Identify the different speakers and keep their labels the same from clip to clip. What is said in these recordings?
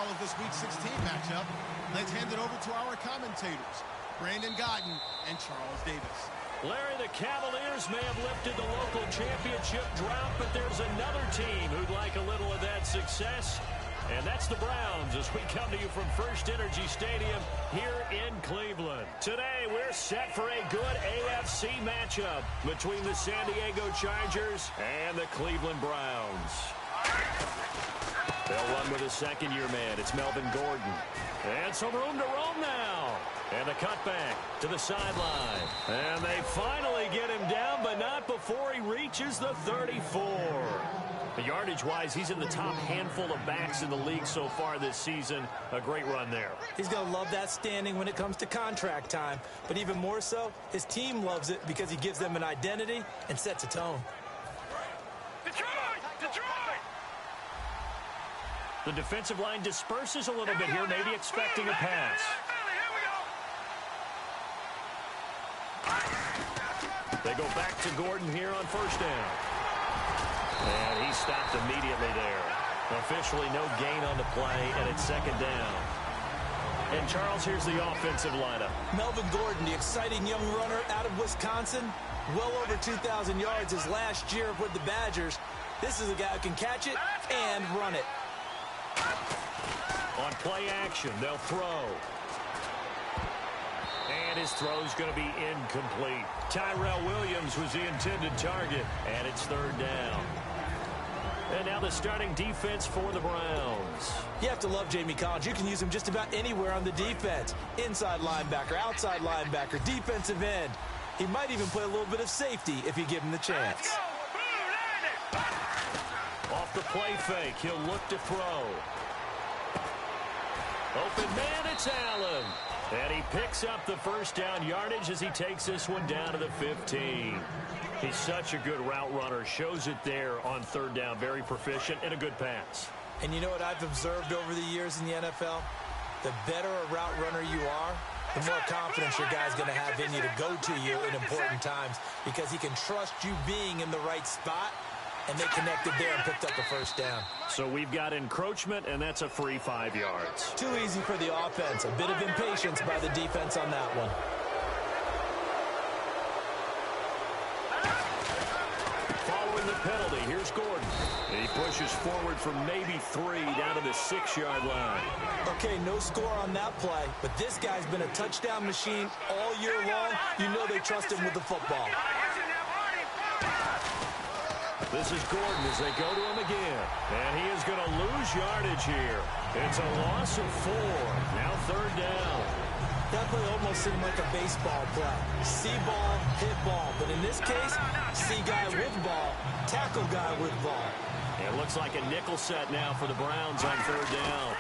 Speaker 1: all of this Week 16 matchup, let's hand it over to our commentators, Brandon Gotten and Charles Davis.
Speaker 2: Larry, the Cavaliers may have lifted the local championship drought, but there's another team who'd like a little of that success, and that's the Browns as we come to you from First Energy Stadium here in Cleveland. Today, we're set for a good AFC matchup between the San Diego Chargers and the Cleveland Browns. They'll run with a second-year man. It's Melvin Gordon. And some room to roam now. And the cutback to the sideline. And they finally get him down, but not before he reaches the 34. Yardage-wise, he's in the top handful of backs in the league so far this season. A great run there.
Speaker 3: He's going to love that standing when it comes to contract time. But even more so, his team loves it because he gives them an identity and sets a tone.
Speaker 2: The defensive line disperses a little bit here, maybe expecting a pass. They go back to Gordon here on first down. And he stopped immediately there. Officially no gain on the play, and it's second down. And Charles, here's the offensive lineup. Melvin
Speaker 3: Gordon, the exciting young runner out of Wisconsin. Well over 2,000 yards his last year with the Badgers. This is a guy who can catch it and run it.
Speaker 2: On play action, they'll throw. And his throw's going to be incomplete. Tyrell Williams was the intended target, and it's third down. And now the starting defense for the Browns.
Speaker 3: You have to love Jamie Collins. You can use him just about anywhere on the defense. Inside linebacker, outside linebacker, defensive end. He might even play a little bit of safety if you give him the chance.
Speaker 2: Off the play fake, he'll look to throw. Open man, it's Allen. And he picks up the first down yardage as he takes this one down to the 15. He's such a good route runner. Shows it there on third down. Very proficient and a good pass.
Speaker 3: And you know what I've observed over the years in the NFL? The better a route runner you are, the more confidence your guy's going to have in you to go to you in important times because he can trust you being in the right spot. And they connected there and picked up the first down.
Speaker 2: So we've got encroachment, and that's a free 5 yards.
Speaker 3: Too easy for the offense. A bit of impatience by the defense on that one.
Speaker 2: Following the penalty, here's Gordon. He pushes forward from maybe 3 down to the 6-yard line.
Speaker 3: Okay, no score on that play, but this guy's been a touchdown machine all year long. You know they trust him with the football.
Speaker 2: This is Gordon as they go to him again. And he is going to lose yardage here. It's a loss of 4. Now third down.
Speaker 3: That play almost seemed like a baseball play. See ball, hit ball. But in this case, see guy with ball, tackle guy with ball.
Speaker 2: It looks like a nickel set now for the Browns on third down.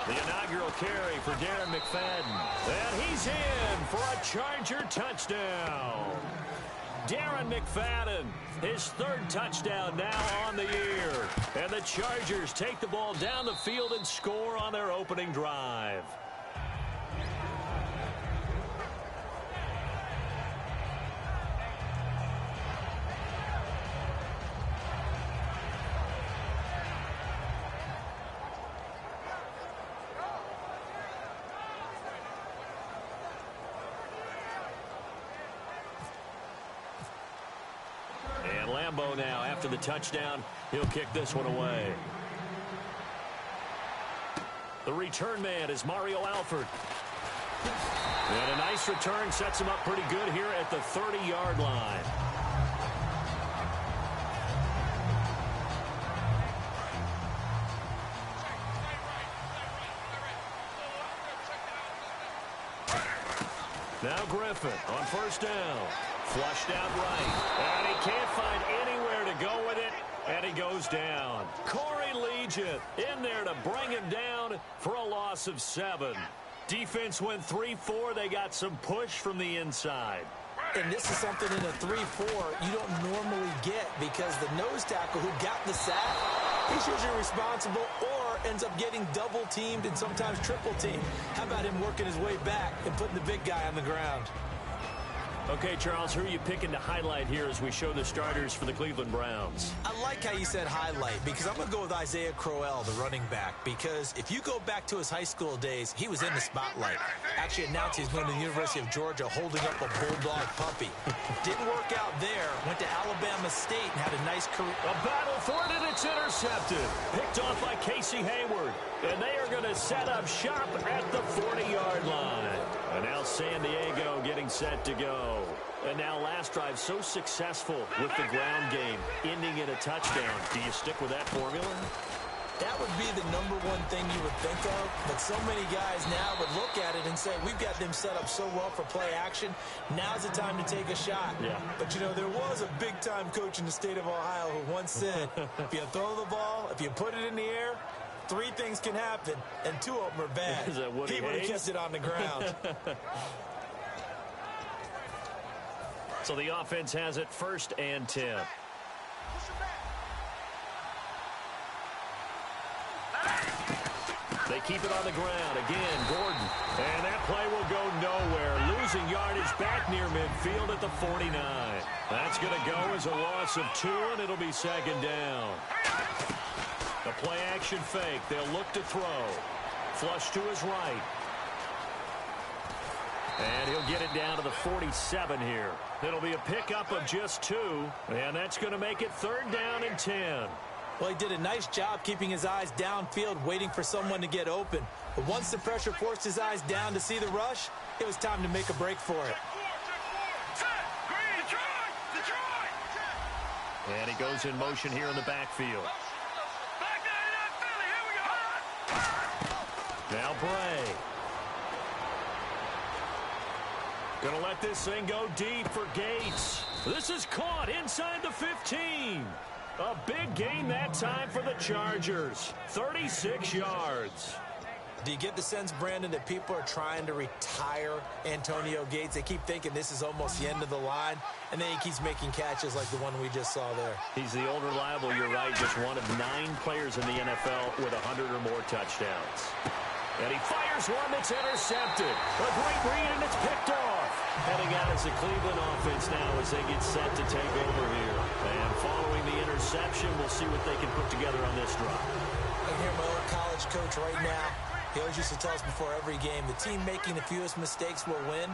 Speaker 2: The inaugural carry for Darren McFadden. And he's in for a Charger touchdown. Darren McFadden, his third touchdown now on the year. And the Chargers take the ball down the field and score on their opening drive. Lambeau now after the touchdown. He'll kick this one away. The return man is Mario Alford. And a nice return sets him up pretty good here at the 30-yard line. Now Griffin on first down. Flushed out right. And he can't find anywhere to go with it. And he goes down. Corey Legion in there to bring him down for a loss of 7. Defense went 3-4. They got some push from the inside.
Speaker 3: And this is something in a 3-4 you don't normally get because the nose tackle who got the sack, he's usually responsible or ends up getting double-teamed and sometimes triple-teamed. How about him working his way back and putting the big guy on the ground?
Speaker 2: Okay, Charles, who are you picking to highlight here as we show the starters for the Cleveland Browns?
Speaker 3: I like how you said highlight because I'm going to go with Isaiah Crowell, the running back, because if you go back to his high school days, he was in the spotlight. Actually announced he's going to the University of Georgia holding up a bulldog puppy. Didn't work out there. Went to Alabama State and had a nice career.
Speaker 2: A battle for it, and it's intercepted. Picked off by Casey Hayward. And they are going to set up shop at the 40-yard line. And now San Diego getting set to go. And now last drive so successful with the ground game, ending in a touchdown. Do you stick with that formula?
Speaker 3: That would be the #1 thing you would think of, but so many guys now would look at it and say, we've got them set up so well for play action, now's the time to take a shot.
Speaker 2: Yeah.
Speaker 3: But, you know, there was a big-time coach in the state of Ohio who once said, if you throw the ball, if you put it in the air, 3 things can happen, and 2 of them are bad.
Speaker 2: Is that Woody
Speaker 3: He would have
Speaker 2: Hayes?
Speaker 3: kept it on the ground.
Speaker 2: So the offense has it 1st and 10. They keep it on the ground. Again, Gordon. And that play will go nowhere. Losing yardage back near midfield at the 49. That's going to go as a loss of 2, and it'll be 2nd down. The play action fake. They'll look to throw. Flush to his right. And he'll get it down to the 47 here. It'll be a pickup of just 2, and that's going to make it 3rd down and 10.
Speaker 3: Well, he did a nice job keeping his eyes downfield, waiting for someone to get open. But once the pressure forced his eyes down to see the rush, it was time to make a break for it.
Speaker 2: And he goes in motion here in the backfield. Now Bray. Gonna let this thing go deep for Gates. This is caught inside the 15. A big gain that time for the Chargers. 36 yards.
Speaker 3: Do you get the sense, Brandon, that people are trying to retire Antonio Gates? They keep thinking this is almost the end of the line, and then he keeps making catches like the one we just saw there.
Speaker 2: He's the old reliable, you're right, just one of 9 players in the NFL with 100 or more touchdowns. And he fires one that's intercepted. A great read, and it's picked off. Heading out as the Cleveland offense now as they get set to take over here. And following the interception, we'll see what they can put together on this drive.
Speaker 3: I hear my old college coach right now. He always used to tell us before every game, the team making the fewest mistakes will win.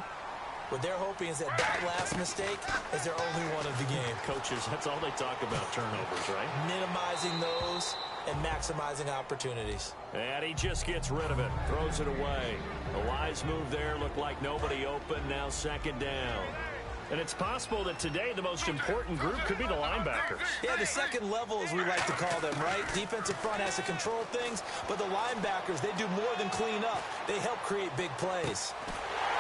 Speaker 3: What they're hoping is that last mistake is their only one of the game.
Speaker 2: Coaches, that's all they talk about, turnovers, right?
Speaker 3: Minimizing those and maximizing opportunities.
Speaker 2: And he just gets rid of it, throws it away. A wise move there, looked like nobody open, now 2nd down. And it's possible that today the most important group could be the linebackers.
Speaker 3: Yeah, the second level, as we like to call them, right? Defensive front has to control things, but the linebackers, they do more than clean up. They help create big plays.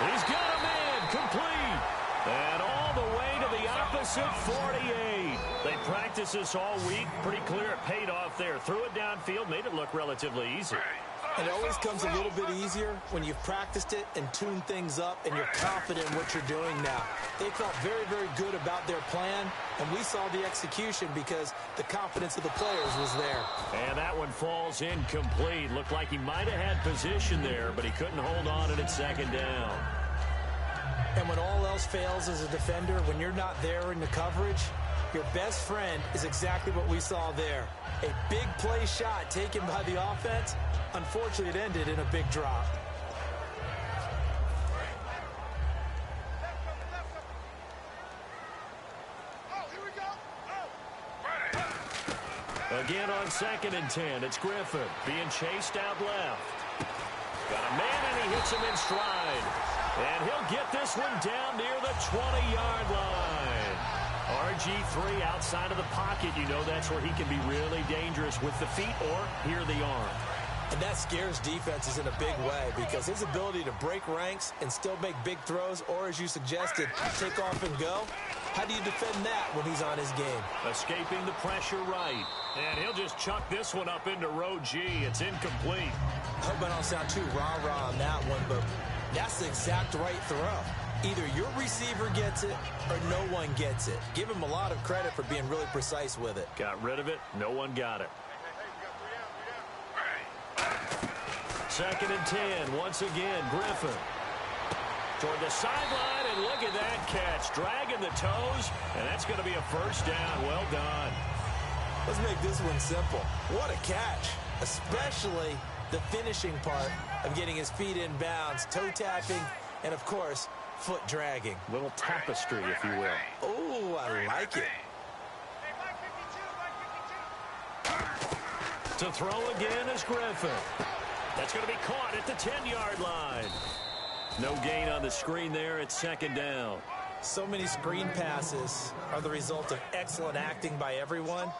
Speaker 2: He's got a man, complete. And all the way to the opposite 48. They practiced this all week. Pretty clear it paid off there. Threw it downfield, made it look relatively easy.
Speaker 3: And it always comes a little bit easier when you've practiced it and tuned things up and you're confident in what you're doing now. They felt very, very good about their plan, and we saw the execution because the confidence of the players was there.
Speaker 2: And that one falls incomplete. Looked like he might have had position there, but he couldn't hold on, and it's 2nd down.
Speaker 3: And when all else fails as a defender, when you're not there in the coverage, your best friend is exactly what we saw there. A big play shot taken by the offense. Unfortunately, it ended in a big drop.
Speaker 2: Again on 2nd and 10, it's Griffin being chased out left. Got a man, and he hits him in stride. And he'll get this one down near the 20-yard line. RG3 outside of the pocket. You know that's where he can be really dangerous with the feet or here the arm.
Speaker 3: And that scares defenses in a big way because his ability to break ranks and still make big throws, or as you suggested, take off and go. How do you defend that when he's on his game?
Speaker 2: Escaping the pressure right. And he'll just chuck this one up into row G. It's incomplete.
Speaker 3: I hope I don't sound too rah-rah on that one, but that's the exact right throw. Either your receiver gets it or no one gets it. Give him a lot of credit for being really precise with it.
Speaker 2: Got rid of it. No one got it. 2nd and 10. Once again, Griffin toward the sideline, And look at that catch. Dragging the toes, and that's going to be a first down. Well done.
Speaker 3: Let's make this one simple. What a catch, especially the finishing part of getting his feet in bounds, toe tapping, and, of course, foot dragging.
Speaker 2: Little tapestry, if you will.
Speaker 3: Oh, I like it.
Speaker 2: To throw again is Griffin. That's going to be caught at the 10-yard line. No gain on the screen there. It's second down.
Speaker 3: So many screen passes are the result of excellent acting by everyone.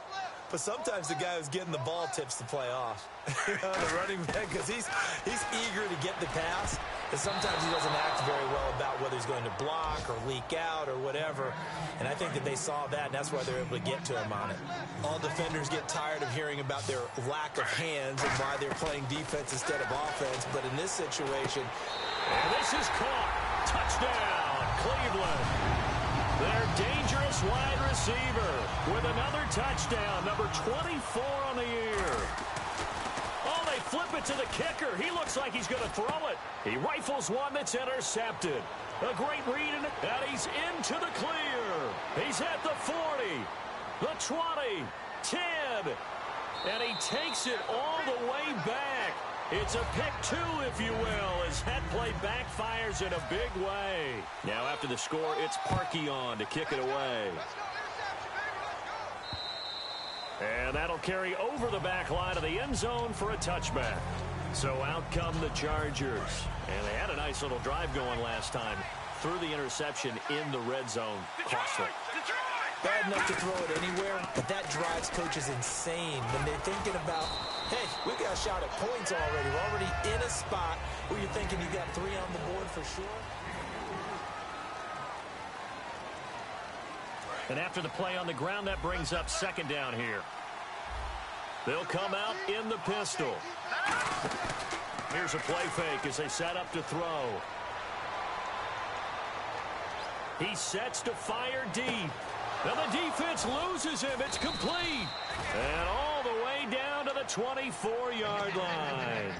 Speaker 3: But sometimes the guy who's getting the ball tips the play off. The running back, because he's eager to get the pass. And sometimes he doesn't act very well about whether he's going to block or leak out or whatever. And I think that they saw that, and that's why they're able to get to him on it. All defenders get tired of hearing about their lack of hands and why they're playing defense instead of offense. But in this situation...
Speaker 2: And this is caught. Touchdown, Cleveland. Their dangerous wide receiver with another touchdown, number 24 on the year. Oh, they flip it to the kicker. He looks like he's going to throw it. He rifles one that's intercepted. A great read, and he's into the clear. He's at the 40, the 20, 10, and he takes it all the way back. It's a pick two, if you will, as that play backfires in a big way. Now, after the score, it's Parkey on to kick it away. And that'll carry over the back line of the end zone for a touchback. So out come the Chargers. And they had a nice little drive going last time. Threw the interception in the red zone. Costly.
Speaker 3: Bad enough to throw it anywhere, but that drives coaches insane when they're thinking about, hey, we got a shot at points already. We're already in a spot where you're thinking you got 3 on the board for sure.
Speaker 2: And after the play on the ground, that brings up second down here. They'll come out in the pistol. Here's a play fake as they set up to throw. He sets to fire deep. Now the defense loses him. It's complete. And all the way down to the 24-yard line.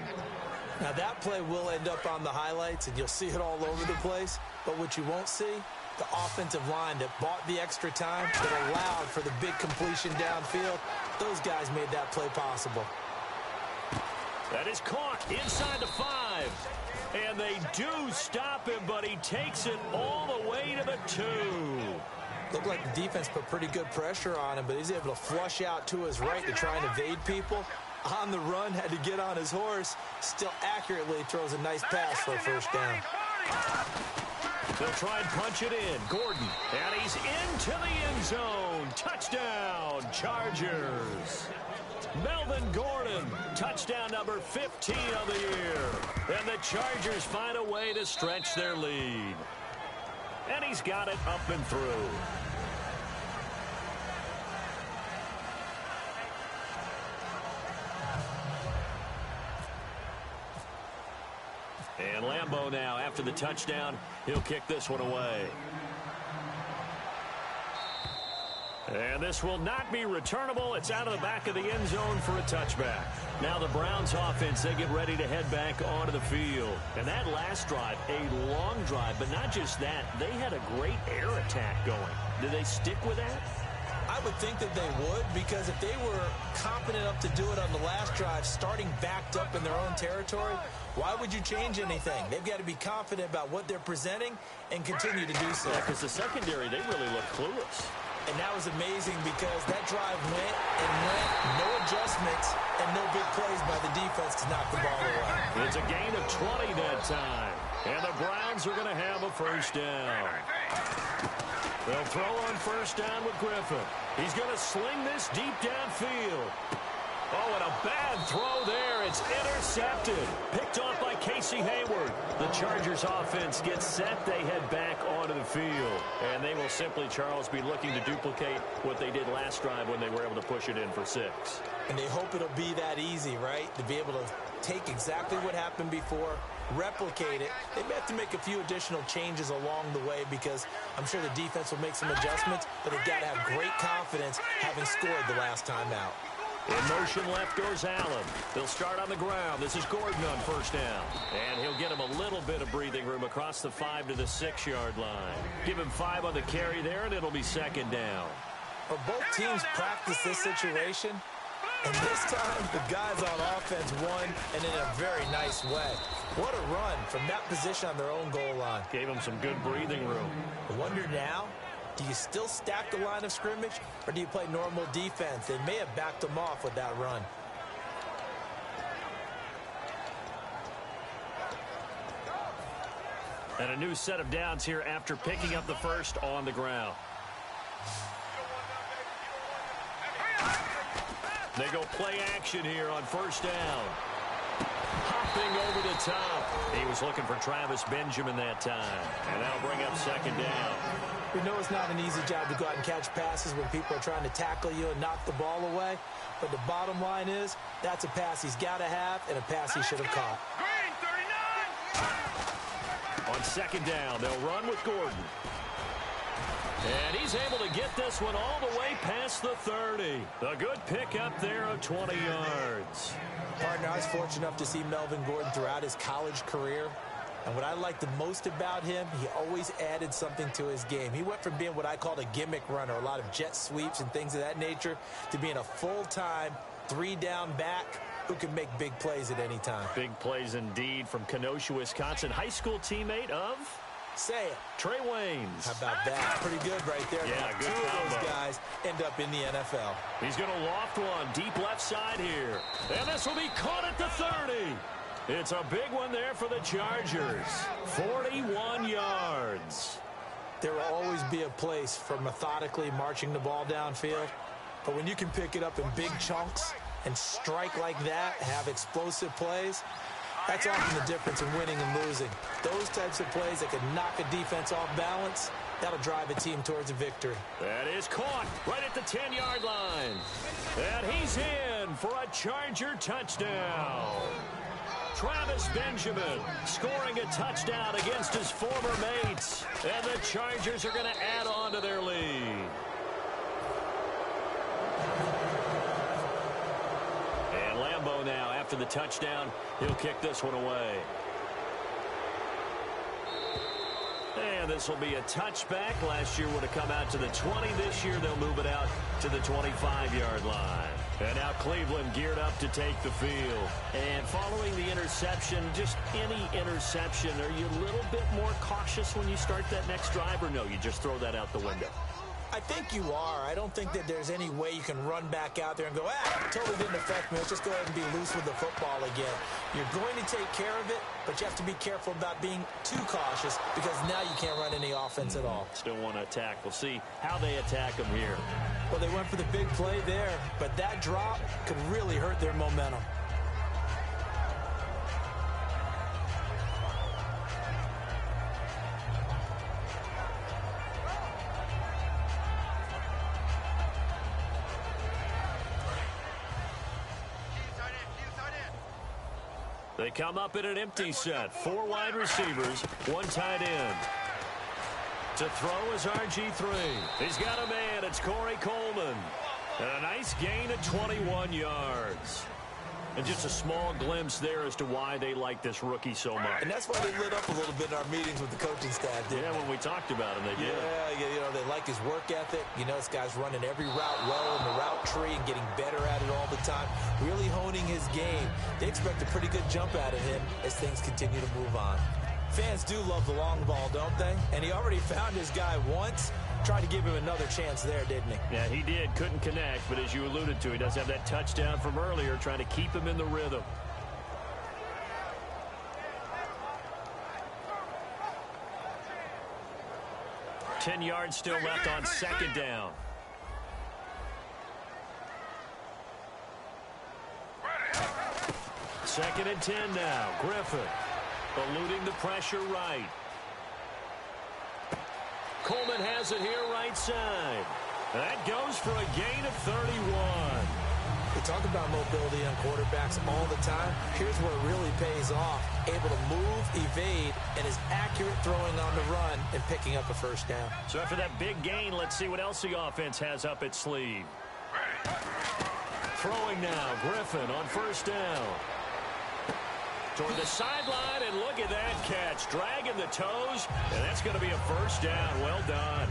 Speaker 3: Now that play will end up on the highlights, and you'll see it all over the place. But what you won't see, the offensive line that bought the extra time, that allowed for the big completion downfield, those guys made that play possible.
Speaker 2: That is caught inside the 5. And they do stop him, but he takes it all the way to the 2.
Speaker 3: Looked like the defense put pretty good pressure on him, but he's able to flush out to his right to try and evade people. On the run, had to get on his horse. Still accurately throws a nice pass for a first down.
Speaker 2: They'll try and punch it in. Gordon, and he's into the end zone. Touchdown, Chargers. Melvin Gordon, touchdown number 15 of the year. And the Chargers find a way to stretch their lead. And he's got it up and through. And Lambeau now, after the touchdown, he'll kick this one away. And this will not be returnable. It's out of the back of the end zone for a touchback. Now the Browns offense, they get ready to head back onto the field. And that last drive, a long drive, but not just that. They had a great air attack going. Did they stick with that?
Speaker 3: I would think that they would, because if they were confident enough to do it on the last drive, starting backed up in their own territory, why would you change anything? They've got to be confident about what they're presenting and continue to do so.
Speaker 2: Yeah, because the secondary, they really look clueless.
Speaker 3: And that was amazing because that drive went and went, no adjustments, and no big plays by the defense to knock the ball away.
Speaker 2: It's a gain of 20 that time. And the Browns are going to have a first down. They'll throw on first down with Griffin. He's going to sling this deep downfield. Oh, and a bad throw there. It's intercepted. Picked off by Casey Hayward. The Chargers offense gets set. They head back onto the field. And they will simply, Charles, be looking to duplicate what they did last drive when they were able to push it in for 6.
Speaker 3: And they hope it'll be that easy, right? To be able to take exactly what happened before, replicate it. They may have to make a few additional changes along the way because I'm sure the defense will make some adjustments, but they've got to have great confidence having scored the last time out.
Speaker 2: In motion left goes Allen. They'll start on the ground. This is Gordon on first down. And he'll get him a little bit of breathing room across the 5 to the 6-yard line. Give him 5 on the carry there, and it'll be second down.
Speaker 3: Well, both teams practice this situation, and this time the guys on offense won, and in a very nice way. What a run from that position on their own goal line.
Speaker 2: Gave him some good breathing room.
Speaker 3: I wonder now, do you still stack the line of scrimmage, or do you play normal defense? They may have backed them off with that run.
Speaker 2: And a new set of downs here after picking up the first on the ground. They go play action here on first down. Hopping over the top. He was looking for Travis Benjamin that time. And that'll bring up second down.
Speaker 3: We know it's not an easy job to go out and catch passes when people are trying to tackle you and knock the ball away. But the bottom line is, that's a pass he's got to have and a pass he should have caught.
Speaker 2: On second down, they'll run with Gordon. And he's able to get this one all the way past the 30. A good pickup there of 20 yards.
Speaker 3: Partner, I was fortunate enough to see Melvin Gordon throughout his college career. And what I liked the most about him, he always added something to his game. He went from being what I called a gimmick runner, a lot of jet sweeps and things of that nature, to being a full-time, 3-down back who can make big plays at any time.
Speaker 2: Big plays indeed from Kenosha, Wisconsin. High school teammate of?
Speaker 3: Say it.
Speaker 2: Trey Waynes.
Speaker 3: How about that? Pretty good right there.
Speaker 2: Yeah, good
Speaker 3: Two
Speaker 2: combo.
Speaker 3: of those guys end up in the NFL.
Speaker 2: He's going to loft one deep left side here. And this will be caught at the 30. It's a big one there for the Chargers. 41 yards.
Speaker 3: There will always be a place for methodically marching the ball downfield. But when you can pick it up in big chunks and strike like that, have explosive plays, that's often the difference in winning and losing. Those types of plays that can knock a defense off balance, that'll drive a team towards a victory.
Speaker 2: That is caught right at the 10-yard line. And he's in for a Charger touchdown. Travis Benjamin scoring a touchdown against his former mates. And the Chargers are going to add on to their lead. And Lambeau now, after the touchdown, he'll kick this one away. And this will be a touchback. Last year would have come out to the 20. This year they'll move it out to the 25-yard line. And now Cleveland geared up to take the field. And following the interception, just any interception, are you a little bit more cautious when you start that next drive, or no, you just throw that out the window?
Speaker 3: I think you are. I don't think that there's any way you can run back out there and go, totally didn't affect me. Let's just go ahead and be loose with the football again. You're going to take care of it, but you have to be careful about being too cautious because now you can't run any offense at all.
Speaker 2: Still want to attack. We'll see how they attack them here.
Speaker 3: Well, they went for the big play there, but that drop could really hurt their momentum.
Speaker 2: They come up in an empty set. 4 wide receivers, 1 tight end. To throw is RG3. He's got a man. It's Corey Coleman. And a nice gain of 21 yards. And just a small glimpse there as to why they like this rookie so much.
Speaker 3: And that's why they lit up a little bit in our meetings with the coaching staff, didn't
Speaker 2: they? When we talked about him, they did.
Speaker 3: Yeah, you know, they like his work ethic. You know, this guy's running every route well in the route tree and getting better at it all the time. Really honing his game. They expect a pretty good jump out of him as things continue to move on. Fans do love the long ball, don't they? And he already found his guy once. Tried to give him another chance there, didn't he?
Speaker 2: Yeah, he did. Couldn't connect, but as you alluded to, he does have that touchdown from earlier, trying to keep him in the rhythm. Ten yards still left on second down. Second and 10 now. Griffin eluding the pressure right. Coleman has it here right side. That goes for a gain of 31.
Speaker 3: We talk about mobility on quarterbacks all the time. Here's where it really pays off. Able to move, evade, and is accurate throwing on the run and picking up a first down.
Speaker 2: So after that big gain, let's see what else the offense has up its sleeve. Throwing now, Griffin on first down. Toward the sideline, and look at that catch. Dragging the toes, and that's going to be a first down. Well done.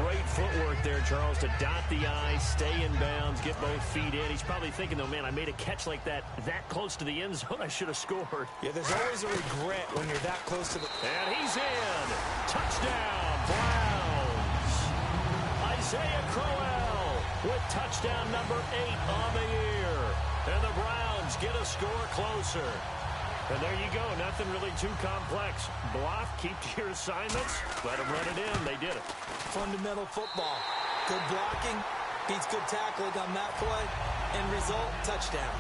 Speaker 2: Great footwork there, Charles, to dot the I, stay in bounds, get both feet in. He's probably thinking, though, man, I made a catch like that close to the end zone. I should have scored.
Speaker 3: Yeah, there's always a regret when you're that close to the...
Speaker 2: And he's in. Touchdown, Browns. Isaiah Crowell with touchdown number 8 on the year. And the Browns get a score closer. And there you go. Nothing really too complex. Block, keep to your assignments, let them run it in. They did it.
Speaker 3: Fundamental football. Good blocking beats good tackling on that play. End result, touchdown.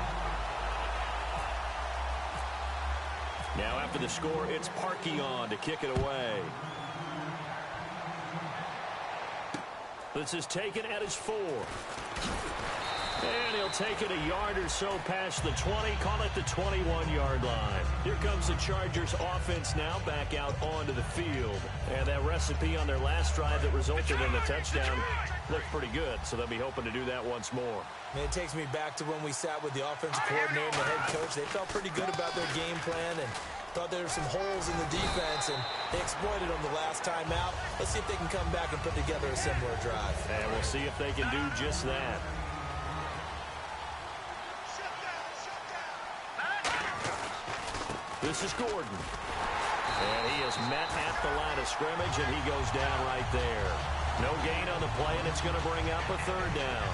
Speaker 2: Now after the score, it's Parkey on to kick it away. This is taken at his 4. And he'll take it a yard or so past the 20, call it the 21-yard line. Here comes the Chargers offense now back out onto the field. And that recipe on their last drive that resulted in the touchdown looked pretty good, so they'll be hoping to do that once more.
Speaker 3: Man, it takes me back to when we sat with the offensive coordinator and the head coach. They felt pretty good about their game plan and thought there were some holes in the defense, and they exploited them the last time out. Let's see if they can come back and put together a similar drive.
Speaker 2: And we'll see if they can do just that. This is Gordon. And he is met at the line of scrimmage, and he goes down right there. No gain on the play, and it's going to bring up a third down.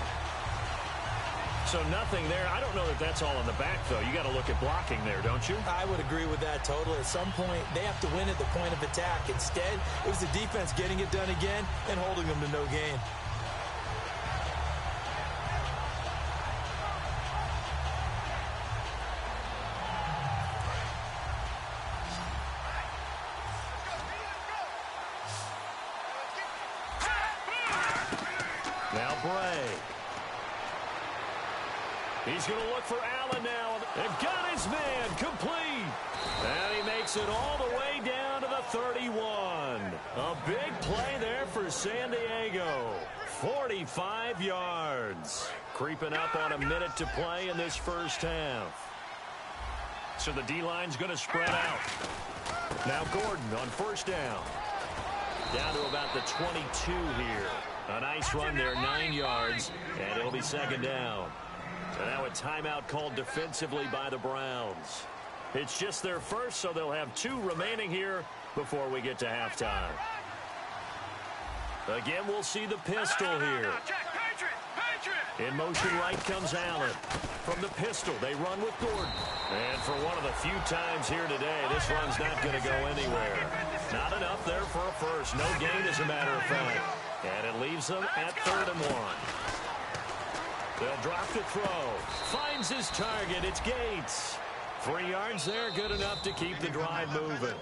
Speaker 2: So nothing there. I don't know that that's all in the back, though. You got to look at blocking there, don't you?
Speaker 3: I would agree with that totally. At some point, they have to win at the point of attack. Instead, it was the defense getting it done again and holding them to no gain.
Speaker 2: Now Bray. He's going to look for Allen now. They've got his man complete. And he makes it all the way down to the 31. A big play there for San Diego. 45 yards. Creeping up on a minute to play in this first half. So the D-line's going to spread out. Now Gordon on first down. Down to about the 22 here. A nice run there, 9 yards, and it'll be second down. So now a timeout called defensively by the Browns. It's just their first, so they'll have 2 remaining here before we get to halftime. Again, we'll see the pistol here. In motion right comes Allen. From the pistol, they run with Gordon. And for one of the few times here today, this run's not going to go anywhere. Not enough there for a first. No gain, as a matter of fact. And it leaves them at 3rd and 1. They'll drop to throw. Finds his target. It's Gates. 3 yards there, good enough to keep the drive moving.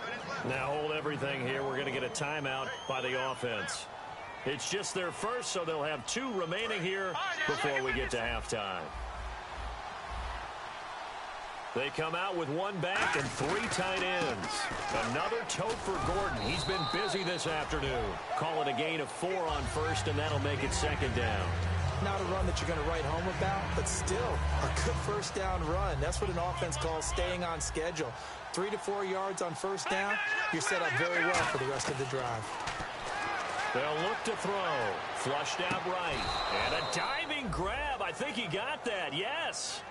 Speaker 2: Now hold everything here. We're going to get a timeout by the offense. It's just their first, so they'll have 2 remaining here before we get to halftime. They come out with 1 back and 3 tight ends. Another tote for Gordon. He's been busy this afternoon. Call it a gain of 4 on first, and that'll make it second down.
Speaker 3: Not a run that you're going to write home about, but still a good first down run. That's what an offense calls staying on schedule. 3 to 4 yards on first down, you're set up very well for the rest of the drive.
Speaker 2: They'll look to throw. Flushed out right. And a diving grab. I think he got that. Yes.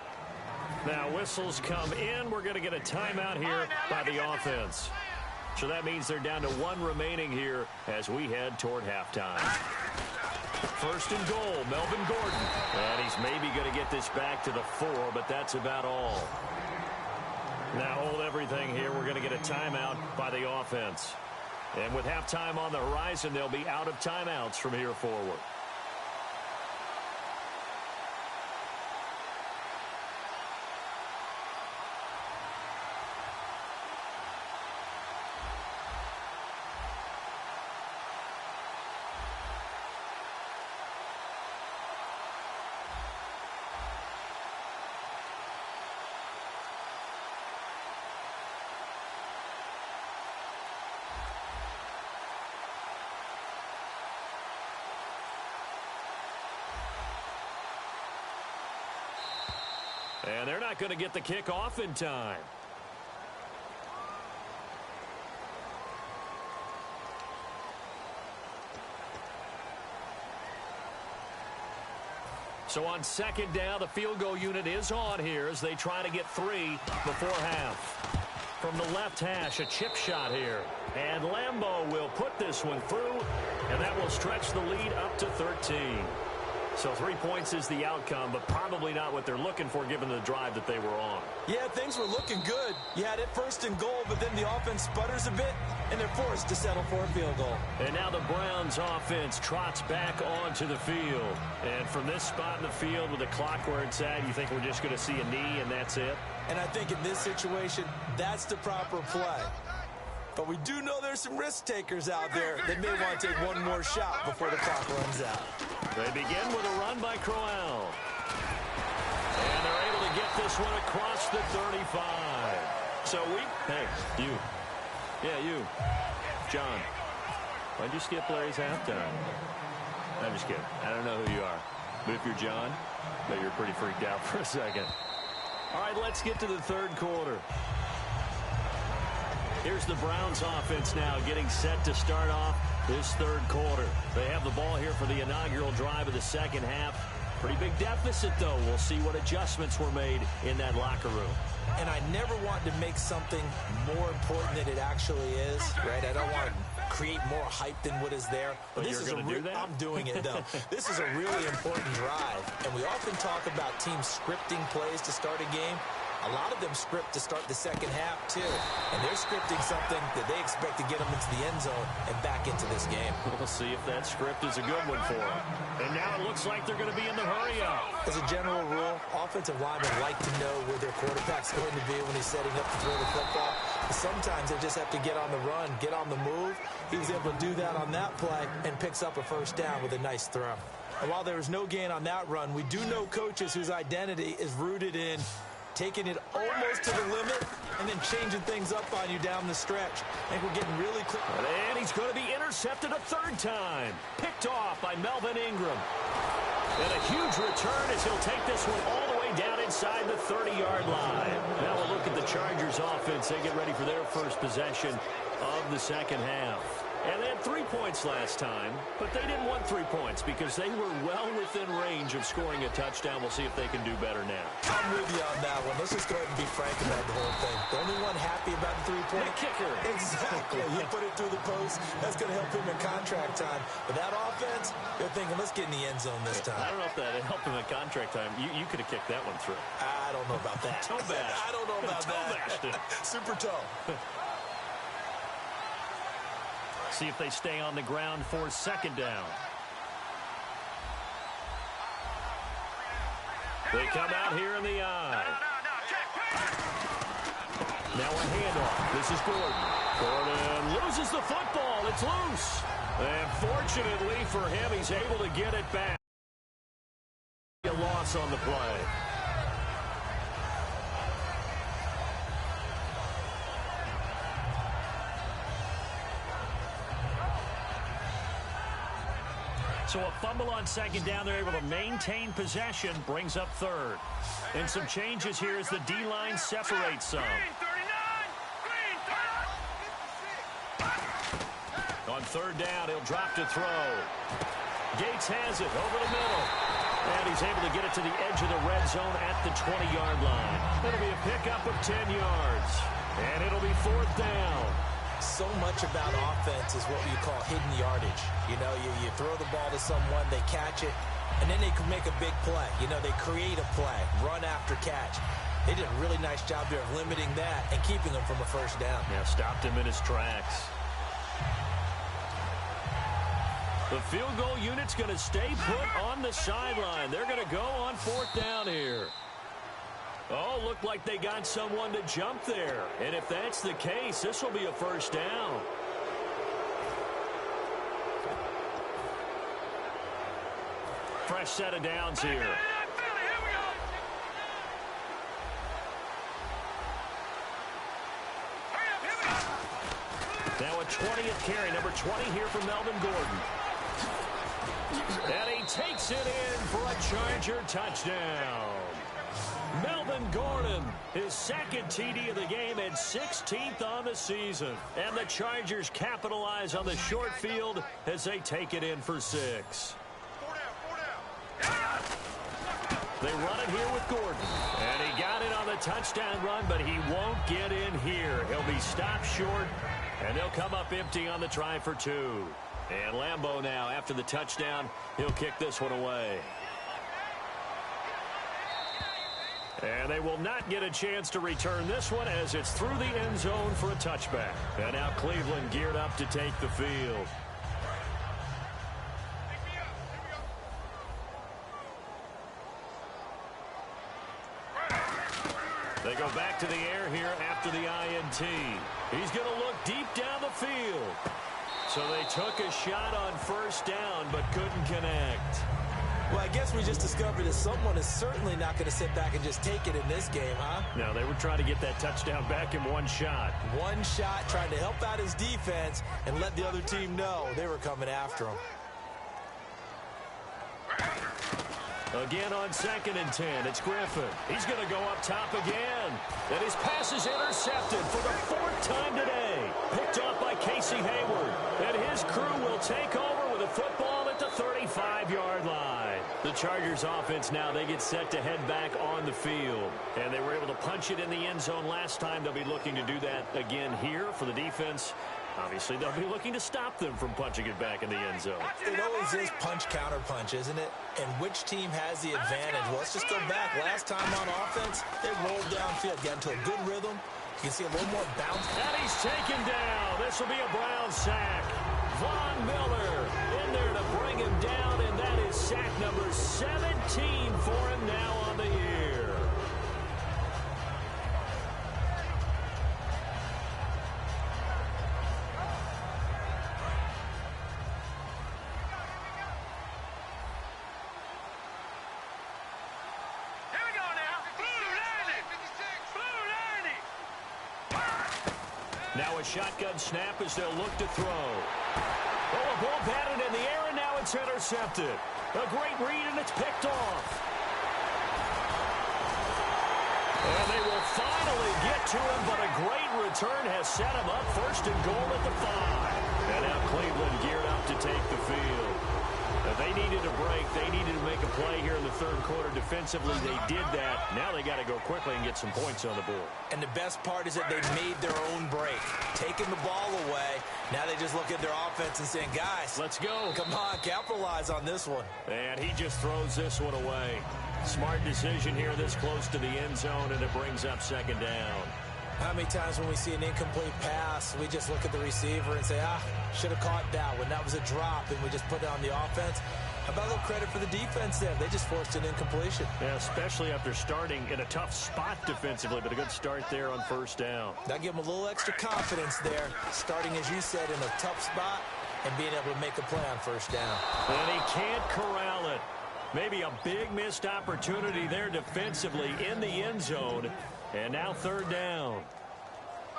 Speaker 2: Now whistles come in. We're going to get a timeout here by the offense. So that means they're down to 1 remaining here as we head toward halftime. First and goal, Melvin Gordon. And he's maybe going to get this back to the 4, but that's about all. Now hold everything here. We're going to get a timeout by the offense. And with halftime on the horizon, they'll be out of timeouts from here forward. And they're not going to get the kick off in time. So on second down, the field goal unit is on here as they try to get 3 before half. From the left hash, a chip shot here. And Lambeau will put this one through, and that will stretch the lead up to 13. So 3 points is the outcome, but probably not what they're looking for given the drive that they were on.
Speaker 3: Yeah, things were looking good. You had it first and goal, but then the offense sputters a bit, and they're forced to settle for a field goal.
Speaker 2: And now the Browns offense trots back onto the field. And from this spot in the field with the clock where it's at, you think we're just going to see a knee and that's it?
Speaker 3: And I think in this situation, that's the proper play. But we do know there's some risk takers out there that may want to take one more shot before the clock runs out.
Speaker 2: They begin with a run by Crowell. And they're able to get this one across the 35. So hey, you. Yeah, you. John. Why'd you skip Larry's halftime? I'm just kidding. I don't know who you are. But if you're John, I bet you're pretty freaked out for a second. All right, let's get to the third quarter. Here's the Browns offense now getting set to start off this third quarter. They have the ball here for the inaugural drive of the second half. Pretty big deficit, though. We'll see what adjustments were made in that locker room.
Speaker 3: And I never want to make something more important than it actually is, right? I don't want to create more hype than what is there.
Speaker 2: But this is do that?
Speaker 3: I'm doing it, though. This is a really important drive. And we often talk about teams scripting plays to start a game. A lot of them script to start the second half, too. And they're scripting something that they expect to get them into the end zone and back into this game.
Speaker 2: We'll see if that script is a good one for them. And now it looks like they're going to be in the hurry-up.
Speaker 3: As a general rule, offensive linemen like to know where their quarterback's going to be when he's setting up to throw the football. But sometimes they just have to get on the run, get on the move. He was able to do that on that play and picks up a first down with a nice throw. And while there was no gain on that run, we do know coaches whose identity is rooted in taking it almost to the limit and then changing things up on you down the stretch. I think we're getting really clear.
Speaker 2: And he's going to be intercepted a third time. Picked off by Melvin Ingram. And a huge return as he'll take this one all the way down inside the 30-yard line. Now we'll look at the Chargers offense. They get ready for their first possession of the second half. And they had 3 points last time, but they didn't want 3 points because they were well within range of scoring a touchdown. We'll see if they can do better now.
Speaker 3: I'm with you on that one. Let's just go ahead and be frank about the whole thing. The only one happy about the 3-point?
Speaker 2: The kicker.
Speaker 3: Exactly. You put it through the post. That's going to help him in contract time. But that offense, they're thinking, let's get in the end zone this time.
Speaker 2: I don't know if that helped him in contract time. You could have kicked that one through.
Speaker 3: I don't know about that.
Speaker 2: Toe bash.
Speaker 3: I don't know about
Speaker 2: toe
Speaker 3: that.
Speaker 2: Bashed it.
Speaker 3: Super toe.
Speaker 2: See if they stay on the ground for second down. They come out here in the eye. Now a handoff. This is Gordon. Gordon loses the football. It's loose. And fortunately for him, he's able to get it back. A loss on the play. So a fumble on second down. They're able to maintain possession. Brings up third. And some changes here as the D-line separates some. On third down, he'll drop to throw. Gates has it over the middle. And he's able to get it to the edge of the red zone at the 20-yard line. It'll be a pickup of 10 yards. And it'll be fourth down.
Speaker 3: So much about offense is what you call hidden yardage. You know, you throw the ball to someone, they catch it, and then they can make a big play. You know, they create a play, run after catch. They did a really nice job there of limiting that and keeping him from a first down.
Speaker 2: Yeah, stopped him in his tracks. The field goal unit's going to stay put on the sideline. They're going to go on fourth down here. Oh, looked like they got someone to jump there. And if that's the case, this will be a first down. Fresh set of downs here. Now a 20th carry, number 20 here for Melvin Gordon. And he takes it in for a Charger touchdown. Melvin Gordon, his second TD of the game and 16th on the season. And the Chargers capitalize on the short field as they take it in for 6. They run it here with Gordon. And he got it on the touchdown run, but he won't get in here. He'll be stopped short, and they'll come up empty on the try for 2. And Lambeau now, after the touchdown, he'll kick this one away. And they will not get a chance to return this one as it's through the end zone for a touchback. And now Cleveland geared up to take the field. They go back to the air here after the INT. He's going to look deep down the field. So they took a shot on first down but couldn't connect.
Speaker 3: Well, I guess we just discovered that someone is certainly not going to sit back and just take it in this game, huh?
Speaker 2: No, they were trying to get that touchdown back in one shot.
Speaker 3: One shot, trying to help out his defense and let the other team know they were coming after him.
Speaker 2: Again on 2nd and 10, it's Griffin. He's going to go up top again. And his pass is intercepted for the 4th time today. Picked off by Casey Hayward. And his crew will take over with a football at the 35-yard line. The Chargers offense now, they get set to head back on the field. And they were able to punch it in the end zone last time. They'll be looking to do that again here for the defense. Obviously, they'll be looking to stop them from punching it back in the end zone.
Speaker 3: It always is punch-counter-punch, isn't it? And which team has the advantage? Well, let's just go back. Last time on offense, they rolled downfield, got into a good rhythm. You can see a little more bounce.
Speaker 2: And he's taken down. This will be a Brown sack. Von Miller in there to bring him down, and that is sack number 17 for him now on the year. Now a shotgun snap as they'll look to throw. Oh, a ball batted in the air, and now it's intercepted. A great read, and it's picked off. And they will finally get to him, but a great return has set him up 1st and goal at the 5. And now Cleveland geared up to take the field. They needed a break. They needed to make a play here in the 3rd quarter defensively. They did that. Now they got to go quickly and get some points on the board.
Speaker 3: And the best part is that they made their own break. Taking the ball away. Now they just look at their offense and saying, guys,
Speaker 2: let's go.
Speaker 3: Come on, capitalize on this one.
Speaker 2: And he just throws this one away. Smart decision here this close to the end zone, and it brings up 2nd down.
Speaker 3: How many times when we see an incomplete pass, we just look at the receiver and say, should have caught that one. That was a drop, and we just put it on the offense. How about a little credit for the defense there? They just forced an incompletion.
Speaker 2: Yeah, especially after starting in a tough spot defensively, but a good start there on 1st down.
Speaker 3: That give them a little extra confidence there, starting, as you said, in a tough spot and being able to make a play on 1st down.
Speaker 2: And he can't corral it. Maybe a big missed opportunity there defensively in the end zone. And now 3rd down.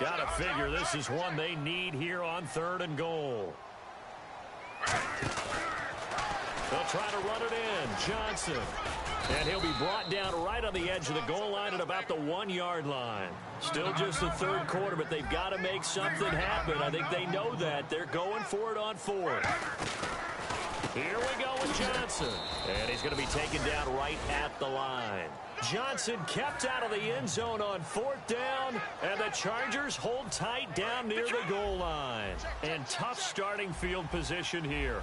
Speaker 2: Got to figure this is one they need here on 3rd and goal. They'll try to run it in. Johnson. And he'll be brought down right on the edge of the goal line at about the 1-yard line. Still just the 3rd quarter, but they've got to make something happen. I think they know that. They're going for it on 4th. Here we go with Johnson. And he's going to be taken down right at the line. Johnson kept out of the end zone on 4th down, and the Chargers hold tight down near the goal line. And tough starting field position here.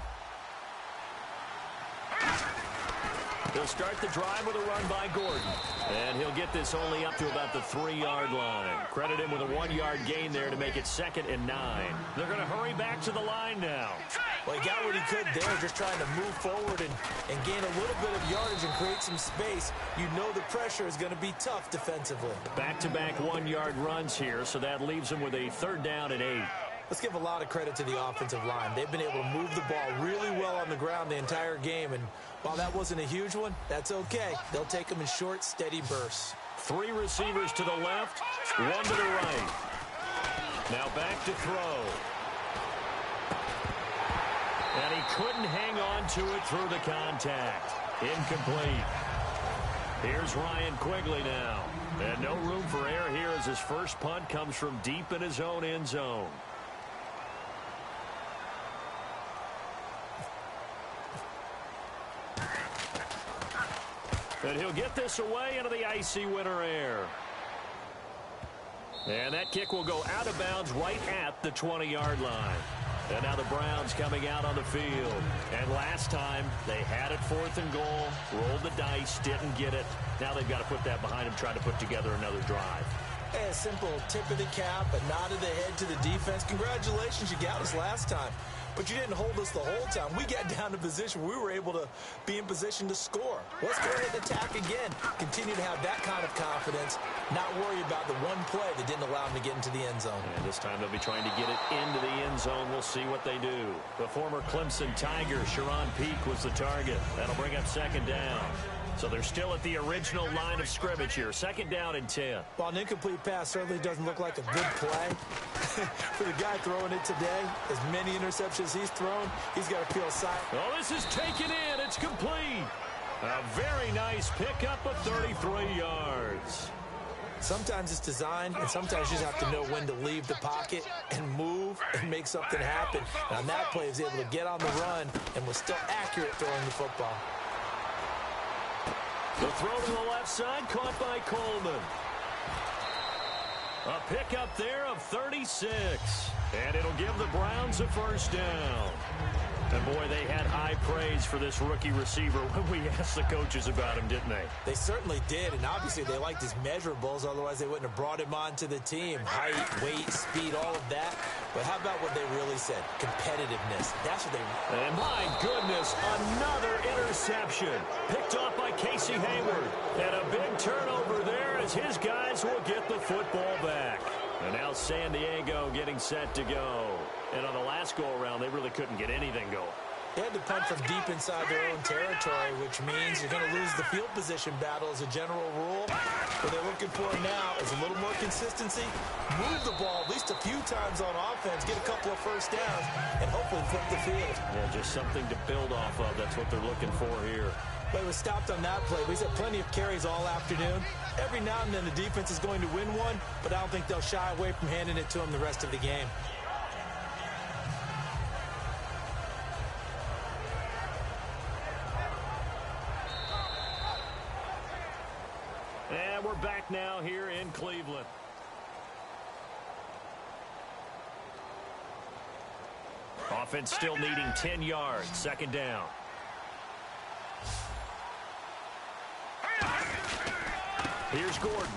Speaker 2: They'll start the drive with a run by Gordon. And he'll get this only up to about the 3-yard line. Credit him with a 1-yard gain there to make it 2nd and 9. They're going to hurry back to the line now.
Speaker 3: Well, he got what he could there, just trying to move forward and gain a little bit of yardage and create some space. You know the pressure is going to be tough defensively.
Speaker 2: Back-to-back 1-yard runs here, so that leaves them with a 3rd down and 8.
Speaker 3: Let's give a lot of credit to the offensive line. They've been able to move the ball really well on the ground the entire game, and while that wasn't a huge one, that's okay. They'll take them in short, steady bursts.
Speaker 2: 3 receivers to the left, 1 to the right. Now back to throw. And he couldn't hang on to it through the contact. Incomplete. Here's Ryan Quigley now. And no room for error here as his first punt comes from deep in his own end zone. And he'll get this away into the icy winter air. And that kick will go out of bounds right at the 20-yard line. And now the Browns coming out on the field. And last time, they had it 4th and goal, rolled the dice, didn't get it. Now they've got to put that behind them, try to put together another drive.
Speaker 3: Hey, a simple tip of the cap, a nod of the head to the defense. Congratulations, you got us last time. But you didn't hold us the whole time. We got down to position. We were able to be in position to score. Let's go ahead and attack again. Continue to have that kind of confidence. Not worry about the one play that didn't allow them to get into the end zone.
Speaker 2: And this time they'll be trying to get it into the end zone. We'll see what they do. The former Clemson Tiger, Sharon Peak, was the target. That'll bring up 2nd down. So they're still at the original line of scrimmage here. 2nd down and 10.
Speaker 3: While an incomplete pass certainly doesn't look like a good play, for the guy throwing it today, as many interceptions he's thrown, he's got to feel silent.
Speaker 2: Oh, this is taken in. It's complete. A very nice pickup of 33 yards.
Speaker 3: Sometimes it's designed, and sometimes you just have to know when to leave the pocket and move and make something happen. And on that play, he was able to get on the run and was still accurate throwing the football.
Speaker 2: The throw to the left side, caught by Coleman. A pickup there of 36. And it'll give the Browns a 1st down. And, boy, they had high praise for this rookie receiver when we asked the coaches about him, didn't they?
Speaker 3: They certainly did, and obviously they liked his measurables. Otherwise, they wouldn't have brought him onto the team. Height, weight, speed, all of that. But how about what they really said? Competitiveness. That's what they...
Speaker 2: And, my goodness, another interception. Picked off by Casey Hayward. And a big turnover there as his guys will get the football back. And now San Diego getting set to go. And on the last go-around, they really couldn't get anything going.
Speaker 3: They had to punt from deep inside their own territory, which means you're going to lose the field position battle as a general rule. What they're looking for now is a little more consistency, move the ball at least a few times on offense, get a couple of 1st downs, and hopefully flip the field.
Speaker 2: Yeah, just something to build off of. That's what they're looking for here.
Speaker 3: But he was stopped on that play. He's had plenty of carries all afternoon. Every now and then the defense is going to win one, but I don't think they'll shy away from handing it to him the rest of the game.
Speaker 2: And we're back now here in Cleveland. Offense still needing 10 yards. 2nd down. Here's Gordon.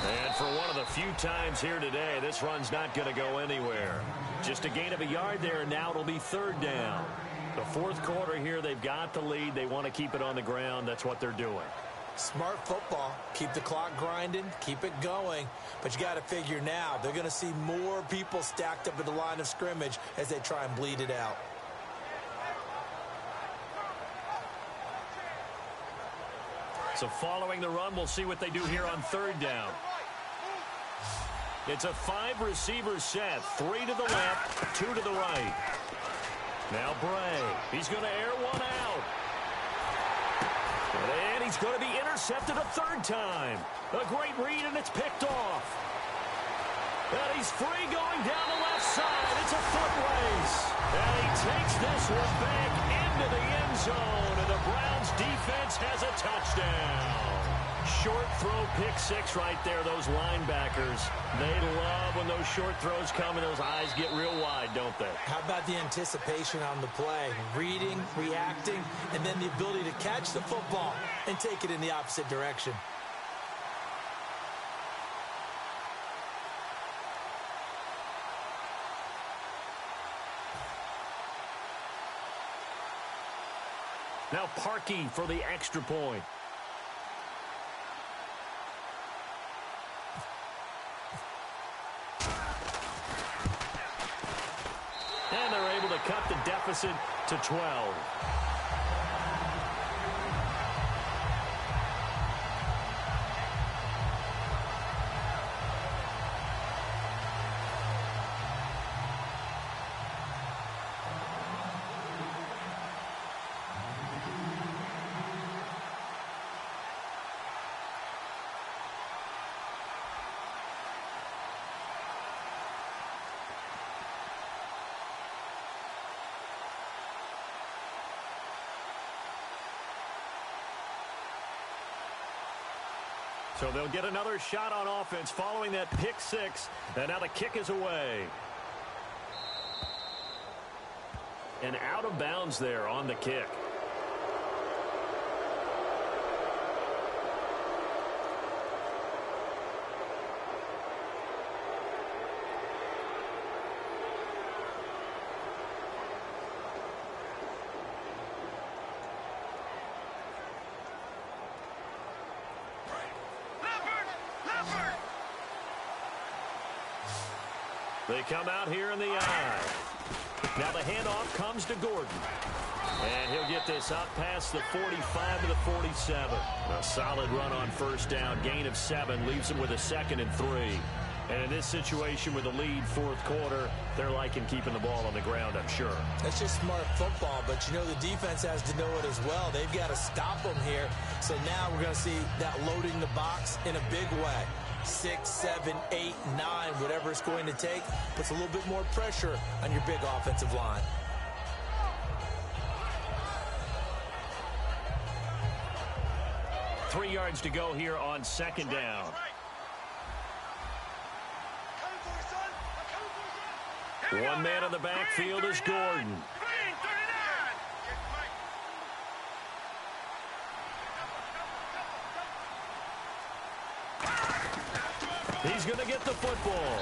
Speaker 2: And for one of the few times here today, this run's not going to go anywhere. Just a gain of a yard there, and now it'll be 3rd down. The 4th quarter here, they've got the lead. They want to keep it on the ground. That's what they're doing.
Speaker 3: Smart football. Keep the clock grinding. Keep it going. But you got to figure now, they're going to see more people stacked up at the line of scrimmage as they try and bleed it out.
Speaker 2: So following the run, we'll see what they do here on 3rd down. It's a 5-receiver set. 3 to the left, 2 to the right. Now Bray. He's going to air one out. And he's going to be intercepted a 3rd time. A great read, and it's picked off. And he's free going down the left side. It's a foot race. And he takes this one back into the end zone. And the Browns defense has a touchdown. Short throw, pick 6 right there. Those linebackers, they love when those short throws come and those eyes get real wide, don't they?
Speaker 3: How about the anticipation on the play? Reading, reacting, and then the ability to catch the football and take it in the opposite direction.
Speaker 2: Now Parkey for the extra point. And they're able to cut the deficit to 12. So they'll get another shot on offense following that pick six. And now the kick is away. And out of bounds there on the kick. They come out here in the eye. Now the handoff comes to Gordon. And he'll get this up past the 45 to the 47. A solid run on first down. Gain of 7 leaves him with a 2nd and 3. And in this situation with the lead fourth quarter, they're liking keeping the ball on the ground, I'm sure.
Speaker 3: That's just smart football, but you know the defense has to know it as well. They've got to stop them here. So now we're going to see that loading the box in a big way. 6, 7, 8, 9, whatever it's going to take, puts a little bit more pressure on your big offensive line.
Speaker 2: Three yards to go here on second down. One man in the backfield is Gordon. He's going to get the football.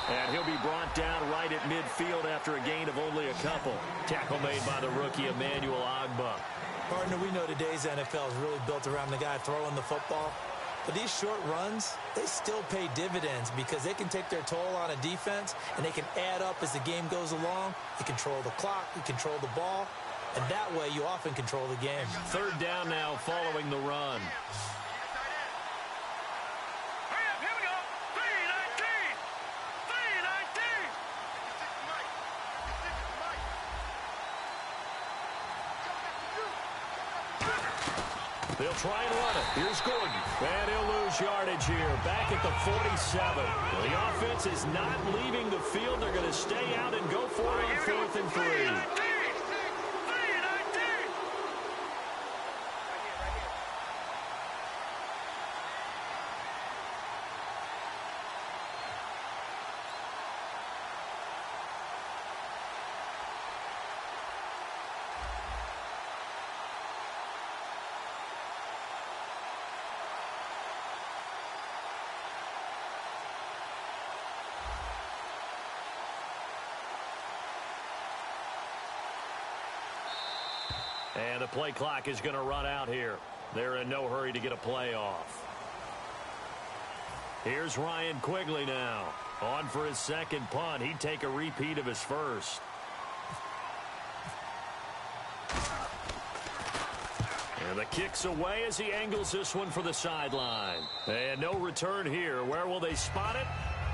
Speaker 2: And he'll be brought down right at midfield after a gain of only a couple. Tackle made by the rookie Emmanuel Ogbah.
Speaker 3: Partner, we know today's NFL is really built around the guy throwing the football. But these short runs, they still pay dividends because they can take their toll on a defense and they can add up as the game goes along. You control the clock, you control the ball, and that way you often control the game.
Speaker 2: Third down now following the run. They'll try and run it. Here's Gordon. And he'll lose yardage here. Back at the 47. The offense is not leaving the field. They're going to stay out and go for it on 4th and 3. And the play clock is going to run out here. They're in no hurry to get a play off. Here's Ryan Quigley now. On for his second punt. He'd take a repeat of his first. And the kick's away as he angles this one for the sideline. And no return here. Where will they spot it?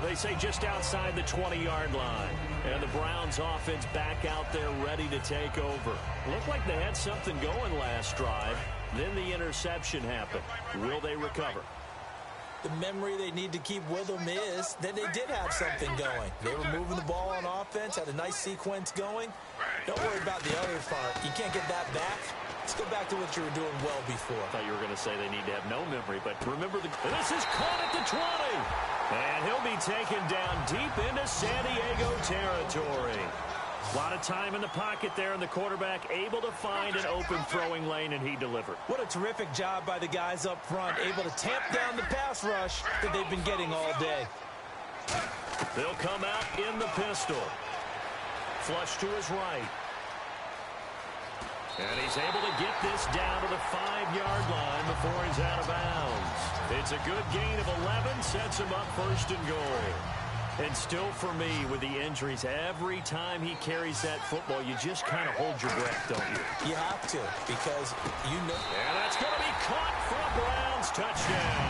Speaker 2: They say just outside the 20-yard line. And the Browns offense back out there ready to take over. Looked like they had something going last drive. Then the interception happened. Will they recover?
Speaker 3: The memory they need to keep with them is that they did have something going. They were moving the ball on offense, had a nice sequence going. Don't worry about the other part. You can't get that back. Let's go back to what you were doing well before.
Speaker 2: I thought you were going to say they need to have no memory, but remember, this is caught at the 20. And he'll be taken down deep into San Diego territory. A lot of time in the pocket there, and the quarterback able to find an open throwing lane, and he delivered.
Speaker 3: What a terrific job by the guys up front, able to tamp down the pass rush that they've been getting all day.
Speaker 2: They'll come out in the pistol. Flush to his right. And he's able to get this down to the 5-yard line before he's out of bounds. It's a good gain of 11, sets him up 1st and goal. And still for me, with the injuries, every time he carries that football, you just kind of hold your breath, don't you?
Speaker 3: You have to, because you know.
Speaker 2: And that's going to be caught for a Browns touchdown.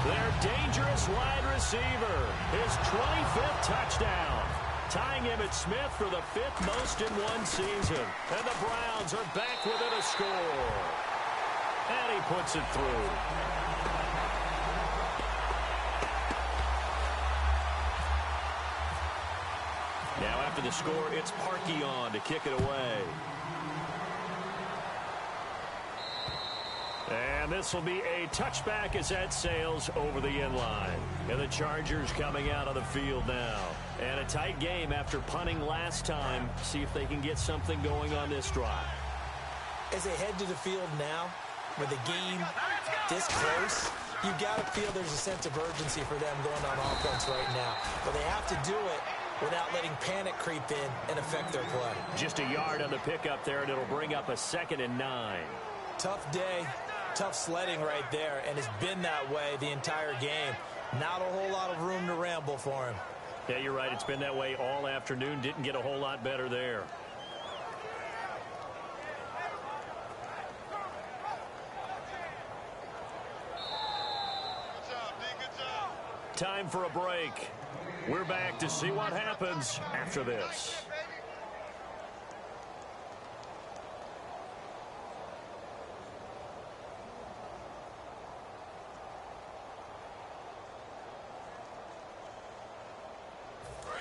Speaker 2: Their dangerous wide receiver, his 25th touchdown. Tying Emmitt Smith for the 5th most in one season. And the Browns are back within a score. And he puts it through. Now after the score, it's Parkey on to kick it away. And And this will be a touchback as that sails over the inline. And the Chargers coming out on the field now. And a tight game after punting last time. See if they can get something going on this drive.
Speaker 3: As they head to the field now, with the game this close, you got to feel there's a sense of urgency for them going on offense right now. But they have to do it without letting panic creep in and affect their play.
Speaker 2: Just a yard on the pickup there, and it'll bring up a 2nd and 9.
Speaker 3: Tough day, tough sledding right there, and it's been that way the entire game. Not a whole lot of room to ramble for him.
Speaker 2: Yeah, you're right. It's been that way all afternoon. Didn't get a whole lot better there. Time for a break. We're back to see what happens after this.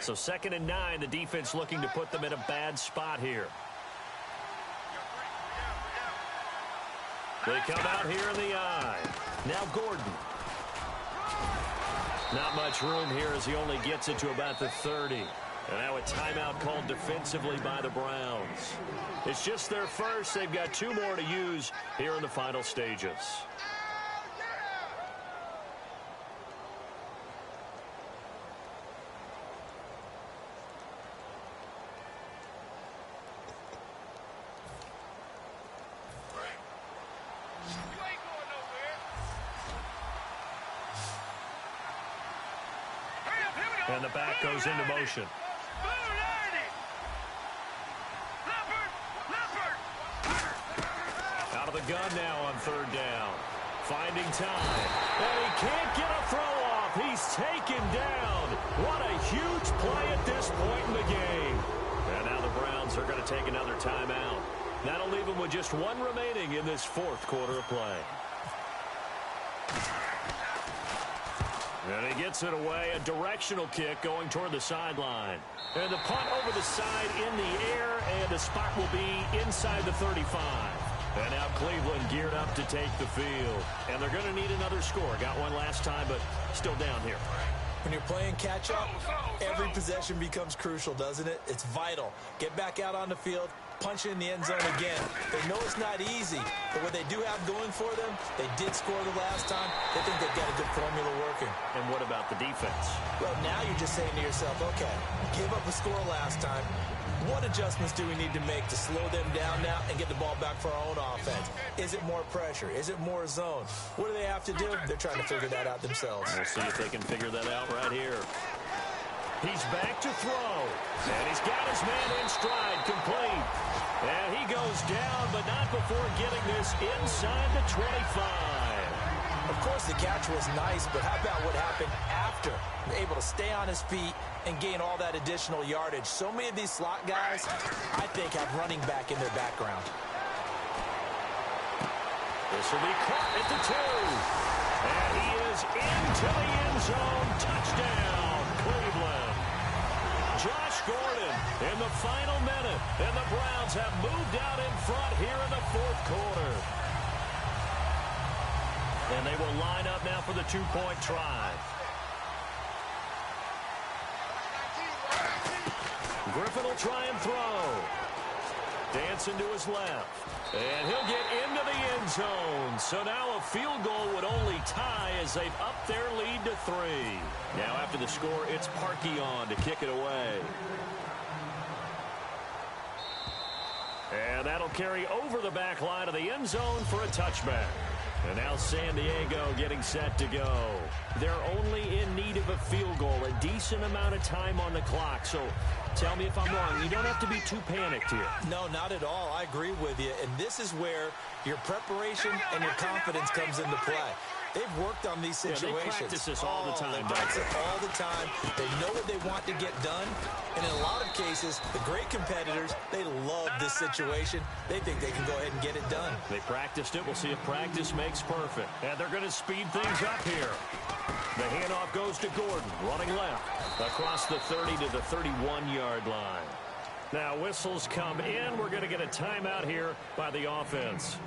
Speaker 2: So 2nd and 9, the defense looking to put them in a bad spot here. They come out here in the eye. Now Gordon. Not much room here as he only gets it to about the 30. And now a timeout called defensively by the Browns. It's just their first. They've got 2 more to use here in the final stages. And the back goes into motion. Out of the gun now on 3rd down. Finding time. And he can't get a throw off. He's taken down. What a huge play at this point in the game. And now the Browns are going to take another timeout. That'll leave them with just 1 remaining in this 4th quarter of play. And he gets it away, a directional kick going toward the sideline. And the punt over the side in the air, and the spot will be inside the 35. And now Cleveland geared up to take the field. And they're going to need another score. Got one last time, but still down here.
Speaker 3: When you're playing catch-up, every possession becomes crucial, doesn't it? It's vital. Get back out on the field, punch in the end zone again. They know it's not easy, but what they do have going for them, they did score the last time. They think they've got a good formula working.
Speaker 2: And what about the defense?
Speaker 3: Well, now you're just saying to yourself, okay, gave up a score last time. What adjustments do we need to make to slow them down now and get the ball back for our own offense? Is it more pressure? Is it more zone? What do they have to do? They're trying to figure that out themselves.
Speaker 2: We'll see if they can figure that out right here. He's back to throw. And he's got his man in stride, complete. And he goes down, but not before getting this inside the 25.
Speaker 3: Of course, the catch was nice, but how about what happened after? Able to stay on his feet and gain all that additional yardage. So many of these slot guys, I think, have running back in their background.
Speaker 2: This will be caught at the 2. And he is into the end zone. Touchdown, Cleveland. Josh Gordon in the final minute. And the Browns have moved out in front here in the 4th quarter. And they will line up now for the 2-point try. Griffin will try and throw. Dancing to his left. And he'll get into the end zone. So now a field goal would only tie as they've upped their lead to 3. Now after the score, it's Parkey on to kick it away. And that'll carry over the back line of the end zone for a touchback. And now San Diego getting set to go. They're only in need of a field goal, a decent amount of time on the clock. So tell me if I'm wrong. You don't have to be too panicked here.
Speaker 3: No, not at all. I agree with you. And this is where your preparation and your confidence comes into play. They've worked on these situations.
Speaker 2: Yeah, they practice this all the time.
Speaker 3: They practice it all the time. They know what they want to get done. And in a lot of cases, the great competitors, they love this situation. They think they can go ahead and get it done.
Speaker 2: They practiced it. We'll see if practice makes perfect. And they're going to speed things up here. The handoff goes to Gordon, running left, across the 30 to the 31-yard line. Now whistles come in. We're going to get a timeout here by the offense.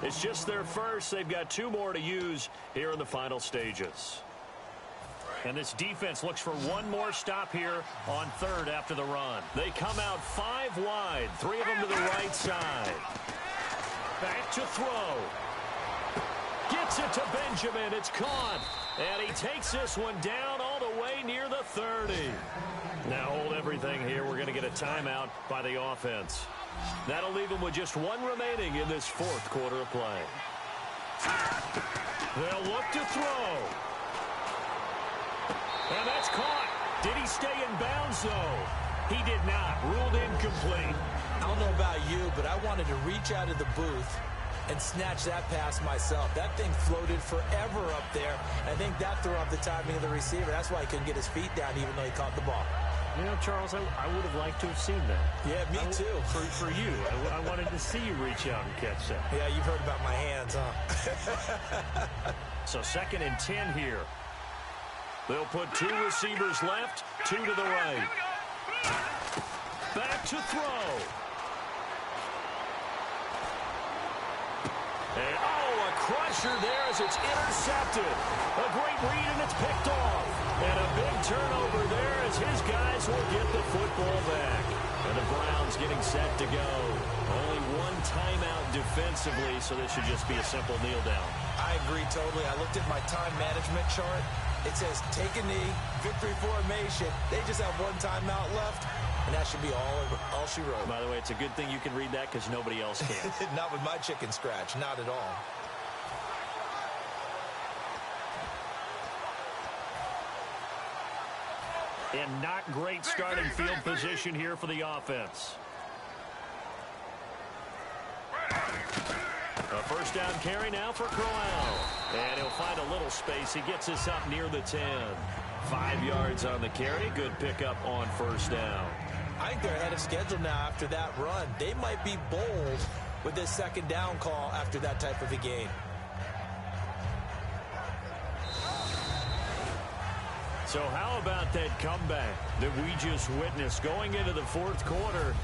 Speaker 2: It's just their first. They've got 2 more to use here in the final stages. And this defense looks for one more stop here on 3rd after the run. They come out 5 wide, 3 of them to the right side. Back to throw. Gets it to Benjamin. It's caught. And he takes this one down all the way near the 30. Now hold everything here. We're going to get a timeout by the offense. That'll leave them with just 1 remaining in this 4th quarter of play. They'll look to throw. And that's caught. Did he stay in bounds, though? He did not. Ruled incomplete.
Speaker 3: I don't know about you, but I wanted to reach out of the booth and snatch that pass myself. That thing floated forever up there. I think that threw off the timing of the receiver. That's why he couldn't get his feet down even though he caught the ball.
Speaker 2: You know, Charles, I would have liked to have seen that.
Speaker 3: Yeah, me too.
Speaker 2: For you. I wanted to see you reach out and catch that.
Speaker 3: Yeah, you've heard about my hands, huh?
Speaker 2: So 2nd and 10 here. They'll put 2 receivers left, 2 to the right. Back to throw. And, a crusher there as it's intercepted. A great read, and it's picked off. And a big turnover there as his guys will get the football back. And the Browns getting set to go. Only 1 timeout defensively, so this should just be a simple kneel down.
Speaker 3: I agree totally. I looked at my time management chart. It says take a knee, victory formation. They just have 1 timeout left, and that should be all she wrote.
Speaker 2: By the way, it's a good thing you can read that because nobody else can.
Speaker 3: Not with my chicken scratch, not at all.
Speaker 2: And not great starting field position here for the offense. A 1st down carry now for Crowell. And he'll find a little space. He gets us up near the 10. 5 yards on the carry. Good pickup on 1st down.
Speaker 3: I think they're ahead of schedule now after that run. They might be bold with this 2nd down call after that type of a game.
Speaker 2: So how about that comeback that we just witnessed going into the 4th quarter?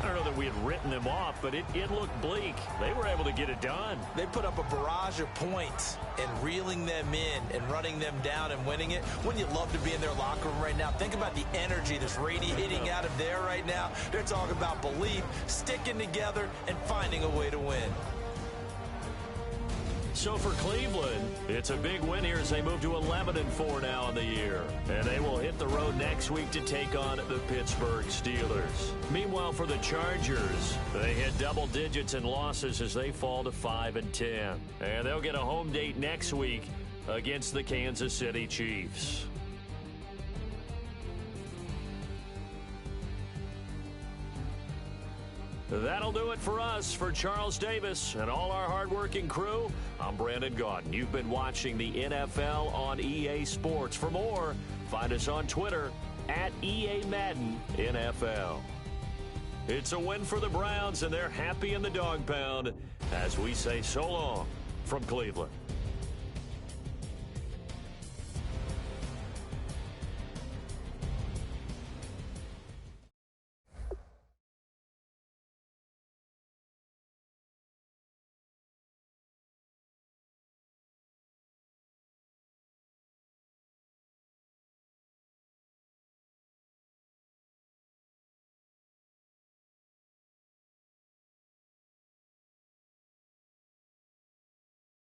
Speaker 2: I don't know that we had written them off, but it looked bleak. They were able to get it done.
Speaker 3: They put up a barrage of points and reeling them in and running them down and winning it. Wouldn't you love to be in their locker room right now? Think about the energy that's radiating out of there right now. They're talking about belief, sticking together, and finding a way to win.
Speaker 2: So for Cleveland, it's a big win here as they move to 11-4 now in the year. And they will hit the road next week to take on the Pittsburgh Steelers. Meanwhile, for the Chargers, they hit double digits in losses as they fall to 5-10. And they'll get a home date next week against the Kansas City Chiefs. That'll do it for us. For Charles Davis and all our hardworking crew, I'm Brandon Gaudin. You've been watching the NFL on EA Sports. For more, find us on Twitter at EA Madden NFL. It's a win for the Browns, and they're happy in the dog pound as we say so long from Cleveland.